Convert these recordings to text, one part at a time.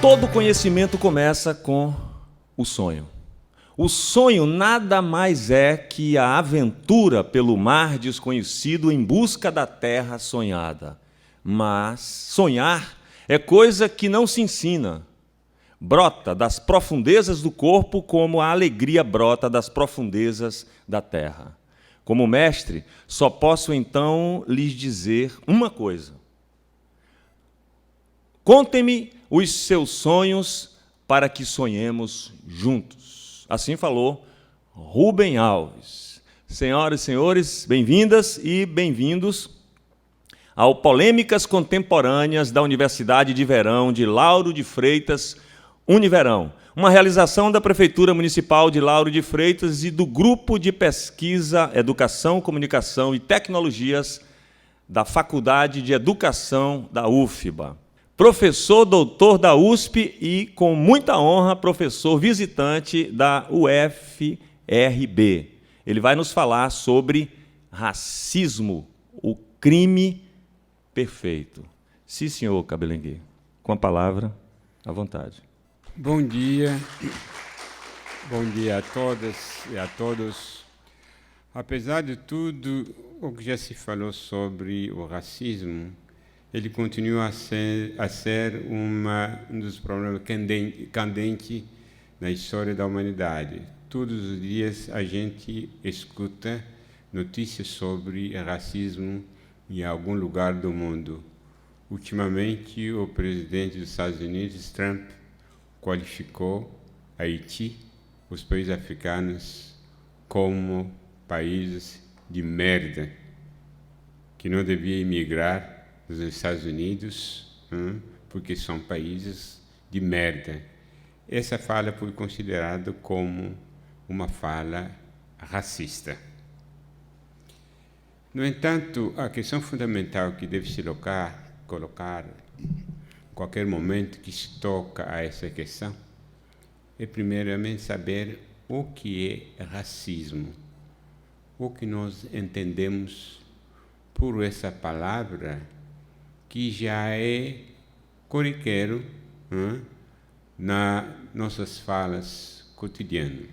Todo conhecimento começa com o sonho. O sonho nada mais é que a aventura pelo mar desconhecido em busca da terra sonhada. Mas sonhar é coisa que não se ensina. Brota das profundezas do corpo como a alegria brota das profundezas da terra. Como mestre, só posso então lhes dizer uma coisa. Contem-me os seus sonhos para que sonhemos juntos. Assim falou Rubem Alves. Senhoras e senhores, bem-vindas e bem-vindos ao Polêmicas Contemporâneas da Universidade de Verão de Lauro de Freitas, Univerão, uma realização da Prefeitura Municipal de Lauro de Freitas e do Grupo de Pesquisa, Educação, Comunicação e Tecnologias da Faculdade de Educação da UFBA. Professor doutor da USP e, com muita honra, professor visitante da UFRB. Ele vai nos falar sobre racismo, o crime perfeito. Sim, senhor Cabelenguê. Com a palavra, à vontade. Bom dia a todas e a todos. Apesar de tudo o que já se falou sobre o racismo, ele continua a ser um dos problemas candentes na história da humanidade. Todos os dias a gente escuta notícias sobre racismo em algum lugar do mundo. Ultimamente, o presidente dos Estados Unidos, Trump, qualificou Haiti, os países africanos, como países de merda, que não devia imigrar dos Estados Unidos, porque são países de merda. Essa fala foi considerada como uma fala racista. No entanto, a questão fundamental que deve se colocar em qualquer momento que se toca a essa questão é, primeiramente, saber o que é racismo, o que nós entendemos por essa palavra que já é corriqueiro nas nossas falas cotidianas.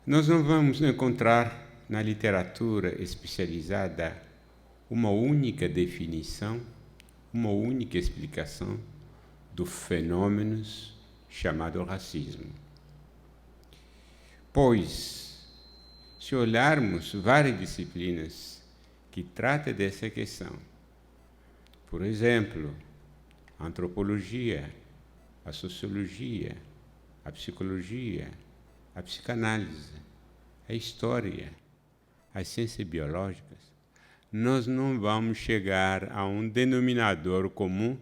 Nós não vamos encontrar na literatura especializada uma única definição, uma única explicação do fenômeno chamado racismo. Pois, se olharmos várias disciplinas que tratam dessa questão, por exemplo, a antropologia, a sociologia, a psicologia, a psicanálise, a história, as ciências biológicas, nós não vamos chegar a um denominador comum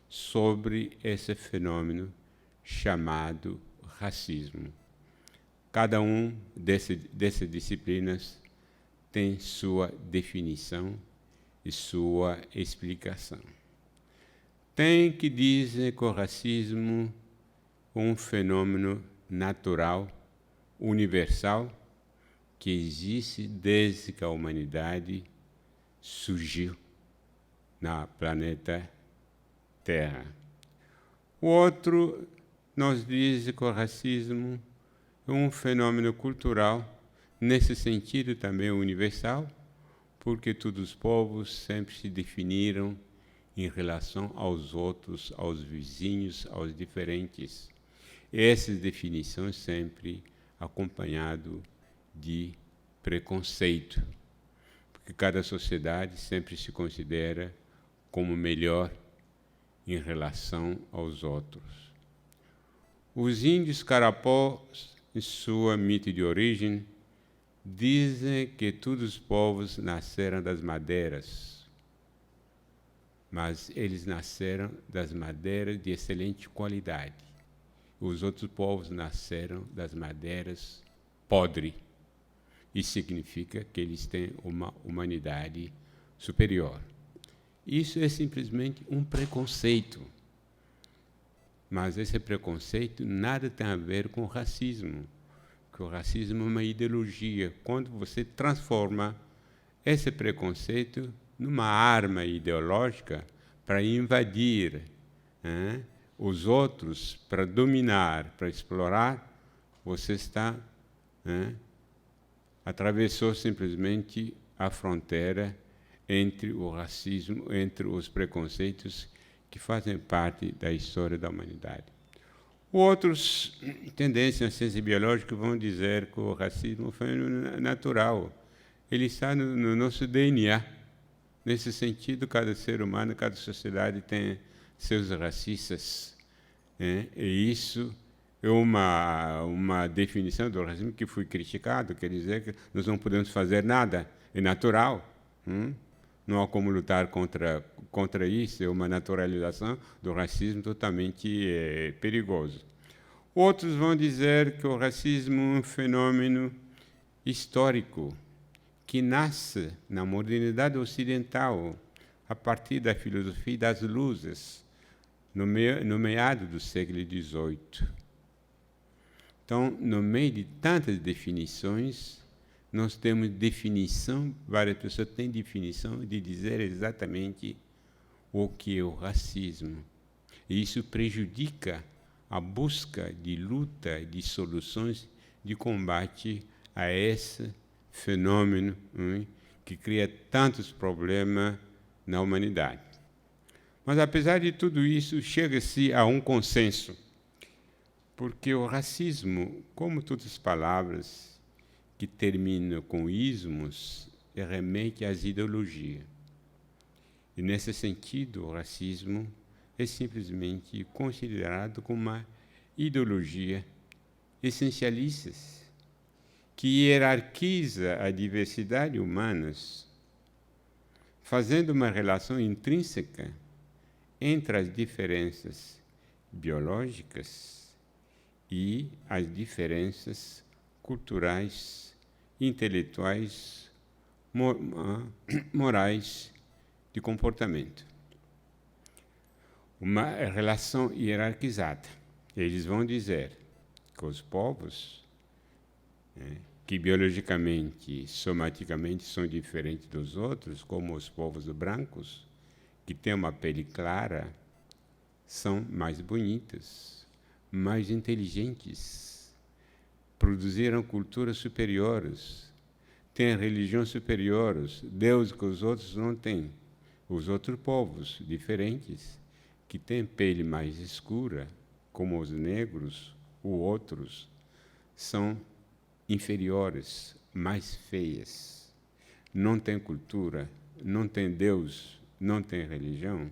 sobre esse fenômeno chamado racismo. Cada um dessas disciplinas tem sua definição e sua explicação. Tem que dizer que o racismo é um fenômeno natural, universal, que existe desde que a humanidade surgiu no planeta Terra. O outro nos diz que o racismo é um fenômeno cultural, nesse sentido também universal, porque todos os povos sempre se definiram em relação aos outros, aos vizinhos, aos diferentes. Essas definições sempre acompanhado de preconceito, porque cada sociedade sempre se considera como melhor em relação aos outros. Os índios Carapós, em sua mito de origem, dizem que todos os povos nasceram das madeiras, mas eles nasceram das madeiras de excelente qualidade. Os outros povos nasceram das madeiras podres. Isso significa que eles têm uma humanidade superior. Isso é simplesmente um preconceito. Mas esse preconceito nada tem a ver com o racismo. Porque o racismo é uma ideologia. Quando você transforma esse preconceito numa arma ideológica para invadir os outros para dominar, para explorar, você está, atravessou simplesmente a fronteira entre o racismo, entre os preconceitos que fazem parte da história da humanidade. Outros tendências na ciência biológica vão dizer que o racismo é um fenômeno natural. Ele está no nosso DNA. Nesse sentido, cada ser humano, cada sociedade tem seus racistas. E isso é uma definição do racismo que foi criticado, quer dizer que nós não podemos fazer nada, é natural. Não há como lutar contra isso, é uma naturalização do racismo totalmente perigoso. Outros vão dizer que o racismo é um fenômeno histórico, que nasce na modernidade ocidental, a partir da filosofia das luzes, no meado do século XVIII. Então, no meio de tantas definições, nós temos definição, várias pessoas têm definição de dizer exatamente o que é o racismo. E isso prejudica a busca de luta, de soluções, de combate a esse fenômeno que cria tantos problemas na humanidade. Mas, apesar de tudo isso, chega-se a um consenso, porque o racismo, como todas as palavras que terminam com ismos, remete às ideologias. E, nesse sentido, o racismo é simplesmente considerado como uma ideologia essencialista, que hierarquiza a diversidade humana, fazendo uma relação intrínseca entre as diferenças biológicas e as diferenças culturais, intelectuais, morais, de comportamento. Uma relação hierarquizada. Eles vão dizer que os povos que biologicamente, somaticamente são diferentes dos outros, como os povos brancos, que têm uma pele clara, são mais bonitos, mais inteligentes, produziram culturas superiores, têm religiões superiores, Deus que os outros não têm. Os outros povos diferentes, que têm pele mais escura, como os negros ou outros, são inferiores, mais feias, não têm cultura, não têm Deus, não têm religião.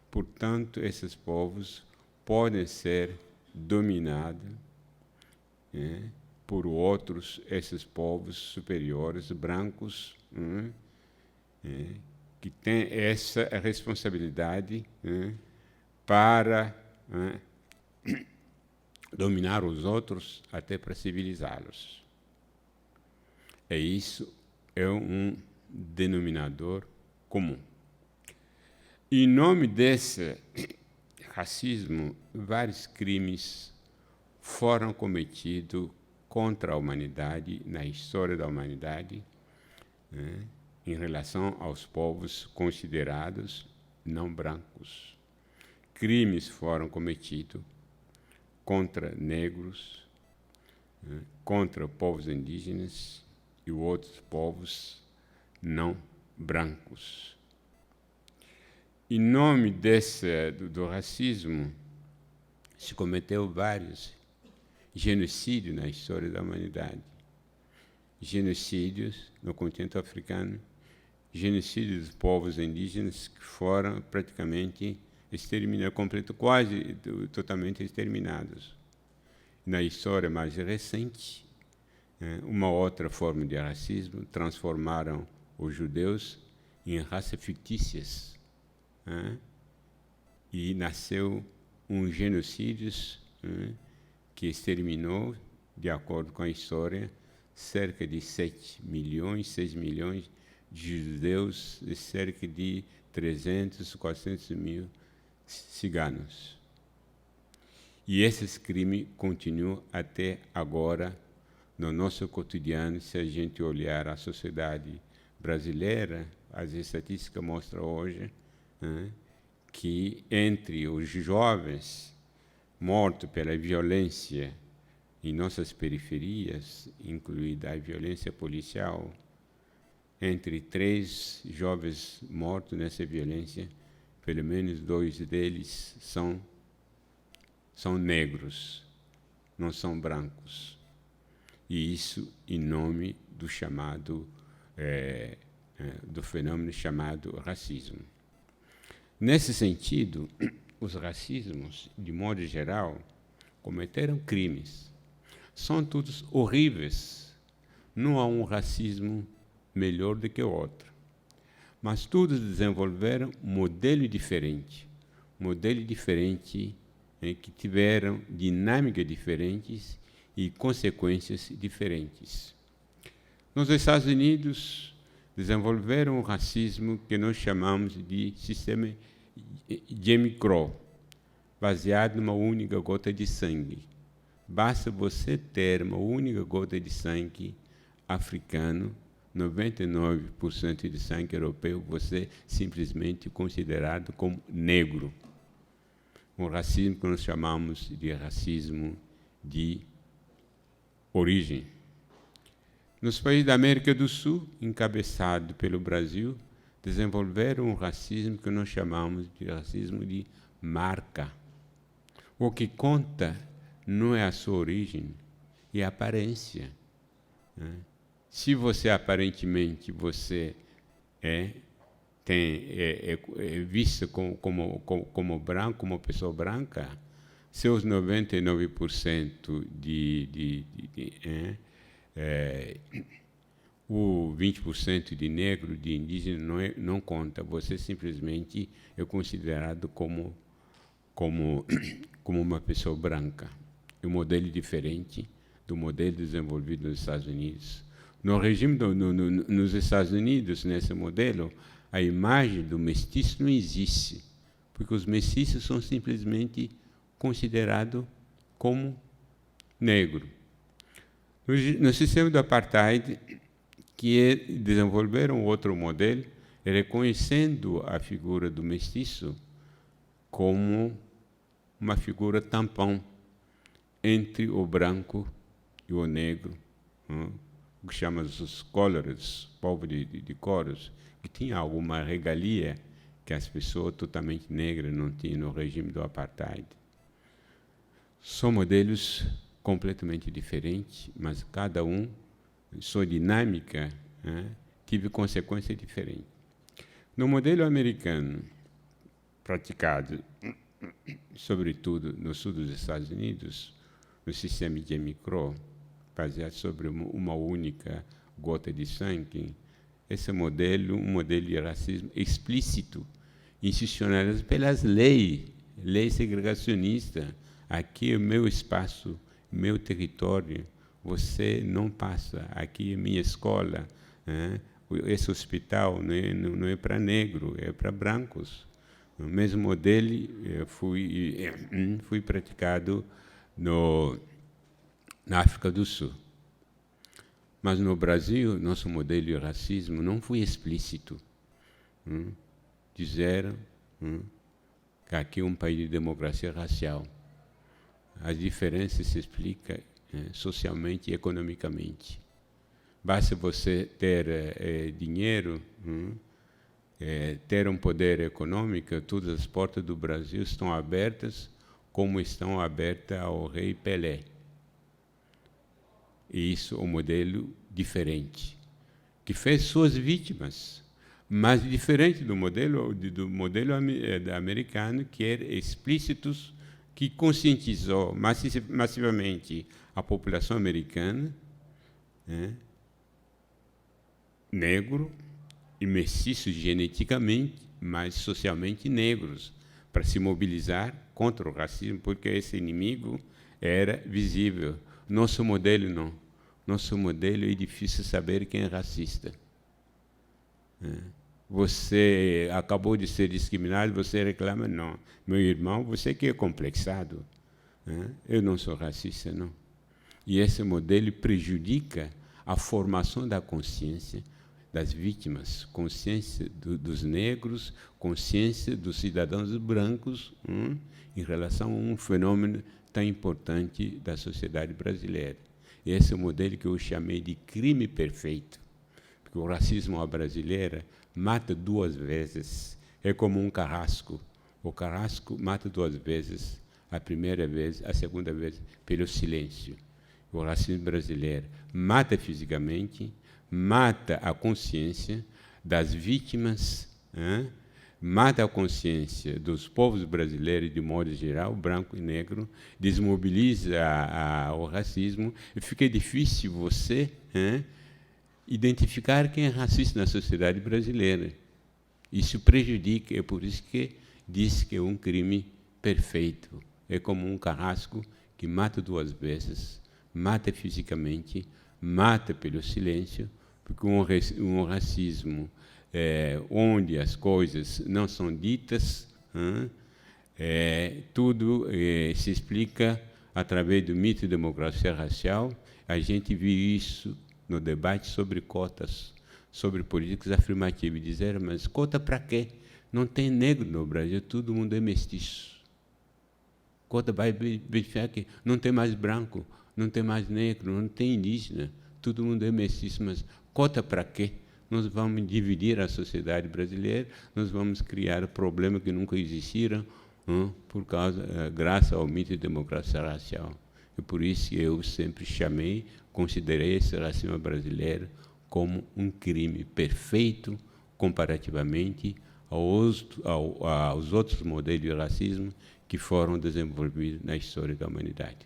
Portanto, esses povos podem ser dominados por outros, esses povos superiores, brancos, que têm essa responsabilidade para dominar os outros até para civilizá-los. Isso é um denominador comum. Em nome desse racismo, vários crimes foram cometidos contra a humanidade, na história da humanidade, em relação aos povos considerados não brancos. Crimes foram cometidos contra negros, contra povos indígenas e outros povos não brancos. Em nome do racismo, se cometeu vários genocídios na história da humanidade. Genocídios no continente africano, genocídio dos povos indígenas que foram praticamente exterminados, quase totalmente exterminados. Na história mais recente, uma outra forma de racismo, transformaram os judeus em raças fictícias. E nasceu um genocídio que exterminou, de acordo com a história, cerca de 6 milhões de judeus e cerca de 300, 400 mil ciganos. E esses crimes continuam até agora no nosso cotidiano. Se a gente olhar a sociedade brasileira, as estatísticas mostram hoje que entre os jovens mortos pela violência em nossas periferias, incluída a violência policial, entre 3 jovens mortos nessa violência, pelo menos 2 deles são negros, não são brancos. E isso em nome do chamado, do fenômeno chamado racismo. Nesse sentido, os racismos, de modo geral, cometeram crimes. São todos horríveis. Não há um racismo melhor do que o outro. Mas todos desenvolveram modelo diferente que tiveram dinâmicas diferentes e consequências diferentes. Nos Estados Unidos, desenvolveram um racismo que nós chamamos de sistema Jim Crow, baseado numa única gota de sangue. Basta você ter uma única gota de sangue africano, 99% de sangue europeu, você simplesmente considerado como negro. Um racismo que nós chamamos de racismo de origem. Nos países da América do Sul, encabeçado pelo Brasil, desenvolveram um racismo que nós chamamos de racismo de marca. O que conta não é a sua origem, é a aparência. Se você aparentemente é visto como branco, como pessoa branca, seus 99% o 20% de negro, de indígena, não conta. Você simplesmente é considerado como uma pessoa branca. É um modelo diferente do modelo desenvolvido nos Estados Unidos. No regime nos Estados Unidos, nesse modelo, a imagem do mestiço não existe, porque os mestiços são simplesmente considerados como negro. No sistema do apartheid, que desenvolveram outro modelo, reconhecendo a figura do mestiço como uma figura tampão entre o branco e o negro, o que chama os colours, povo de coros, que tinha alguma regalia que as pessoas totalmente negras não tinham no regime do apartheid. São modelos completamente diferentes, mas cada um, sua dinâmica, teve consequência diferente. No modelo americano, praticado, sobretudo no sul dos Estados Unidos, no sistema de Jim Crow, baseado sobre uma única gota de sangue, esse modelo, um modelo de racismo explícito, institucionalizado pelas leis segregacionistas. Aqui é o meu espaço, meu território, você não passa. Aqui é minha escola, esse hospital não é para negro, é para brancos. O mesmo modelo foi praticado na África do Sul. Mas no Brasil, nosso modelo de racismo não foi explícito. Disseram que aqui é um país de democracia racial. As diferenças se explicam socialmente e economicamente. Basta você ter dinheiro, ter um poder econômico, todas as portas do Brasil estão abertas, como estão abertas ao rei Pelé. E isso é um modelo diferente, que fez suas vítimas, mas diferente do modelo americano, que era explícito, que conscientizou massivamente a população americana, negro e mestiços geneticamente, mas socialmente negros, para se mobilizar contra o racismo, porque esse inimigo era visível. Nosso modelo não. Nosso modelo é difícil saber quem é racista. Você acabou de ser discriminado, você reclama, não. Meu irmão, você que é complexado. Eu não sou racista, não. E esse modelo prejudica a formação da consciência, das vítimas, consciência dos negros, consciência dos cidadãos brancos em relação a um fenômeno tão importante da sociedade brasileira. Esse é o modelo que eu chamei de crime perfeito, porque o racismo à brasileira mata 2 vezes, é como um carrasco. O carrasco mata 2 vezes, a primeira vez, a segunda vez, pelo silêncio. O racismo brasileiro mata fisicamente, mata a consciência das vítimas, mata a consciência dos povos brasileiros, de modo geral, branco e negro, desmobiliza o racismo, e fica difícil você identificar quem é racista na sociedade brasileira. Isso prejudica, é por isso que diz que é um crime perfeito. É como um carrasco que mata 2 vezes, mata fisicamente, mata pelo silêncio, porque um racismo onde as coisas não são ditas, tudo se explica através do mito de democracia racial. A gente viu isso no debate sobre cotas, sobre políticas afirmativas. Dizer, mas cota para quê? Não tem negro no Brasil, todo mundo é mestiço. Cota vai verificar que não tem mais branco, não tem mais negro, não tem indígena, todo mundo é mestiço, mas cota para quê? Nós vamos dividir a sociedade brasileira, nós vamos criar problemas que nunca existiram, graças ao mito de democracia racial. E por isso que eu sempre considerei esse racismo brasileiro como um crime perfeito comparativamente aos outros modelos de racismo que foram desenvolvidos na história da humanidade.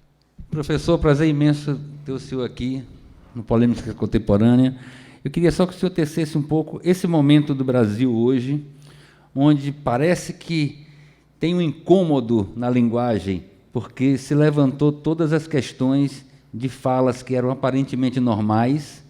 Professor, prazer imenso ter o senhor aqui no Polêmica Contemporânea. Eu queria só que o senhor tecesse um pouco esse momento do Brasil hoje, onde parece que tem um incômodo na linguagem, porque se levantou todas as questões de falas que eram aparentemente normais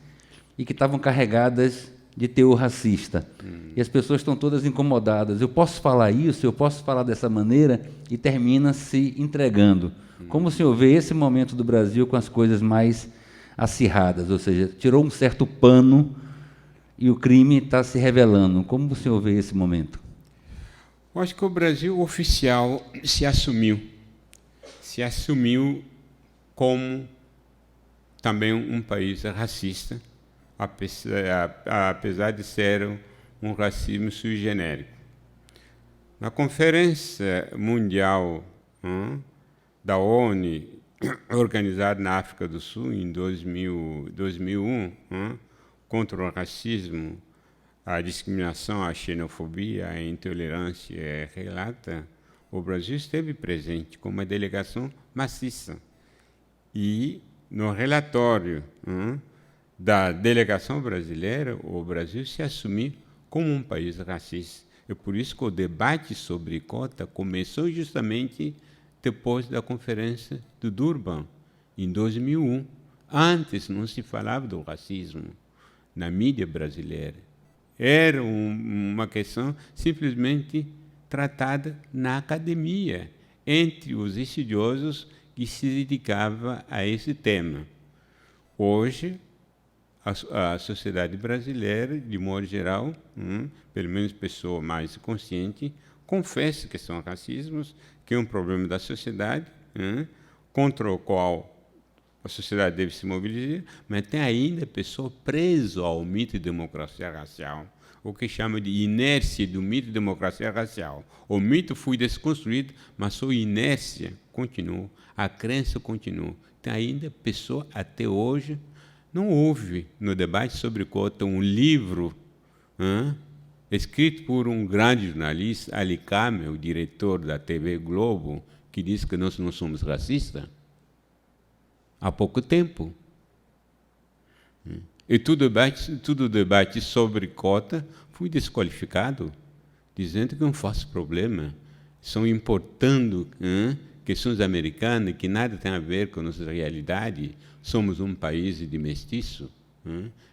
e que estavam carregadas de teor racista. E as pessoas estão todas incomodadas. Eu posso falar isso, eu posso falar dessa maneira, e termina se entregando. Como o senhor vê esse momento do Brasil com as coisas mais acirradas, ou seja, tirou um certo pano e o crime está se revelando. Como o senhor vê esse momento? Eu acho que o Brasil oficial se assumiu como também um país racista, apesar de ser um racismo sui generis. Na Conferência Mundial da ONU, organizada na África do Sul em 2001, contra o racismo, a discriminação, a xenofobia, a intolerância relata, o Brasil esteve presente com uma delegação maciça. E no relatório da delegação brasileira, o Brasil se assumiu como um país racista. É por isso que o debate sobre cota começou justamente depois da Conferência de Durban, em 2001. Antes não se falava do racismo na mídia brasileira. Era uma questão simplesmente tratada na academia, entre os estudiosos que se dedicavam a esse tema. Hoje, a sociedade brasileira, de modo geral, pelo menos pessoa mais consciente, confessa que são racismos, que é um problema da sociedade, contra o qual a sociedade deve se mobilizar, mas tem ainda pessoa presa ao mito de democracia racial, o que chama de inércia do mito de democracia racial. O mito foi desconstruído, mas sua inércia continuou, a crença continuou. Tem ainda pessoa, até hoje, não houve no debate sobre cota um livro escrito por um grande jornalista, Ali Kamel, o diretor da TV Globo, que diz que nós não somos racistas, há pouco tempo. E todo debate sobre cota foi desqualificado, dizendo que não faz problema. Estão importando questões americanas que nada tem a ver com a nossa realidade. Somos um país de mestiço.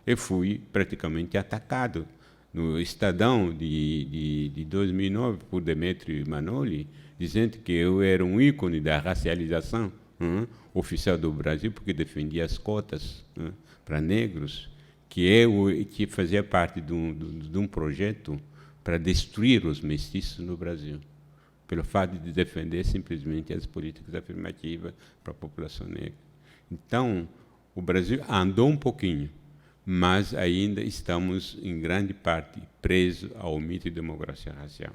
Eu fui praticamente atacado no Estadão de 2009 por Demetrio Manoli, dizendo que eu era um ícone da racialização oficial do Brasil, porque defendia as cotas para negros, que fazia parte de um projeto para destruir os mestiços no Brasil, pelo fato de defender simplesmente as políticas afirmativas para a população negra. Então, o Brasil andou um pouquinho, mas ainda estamos, em grande parte, presos ao mito de democracia racial.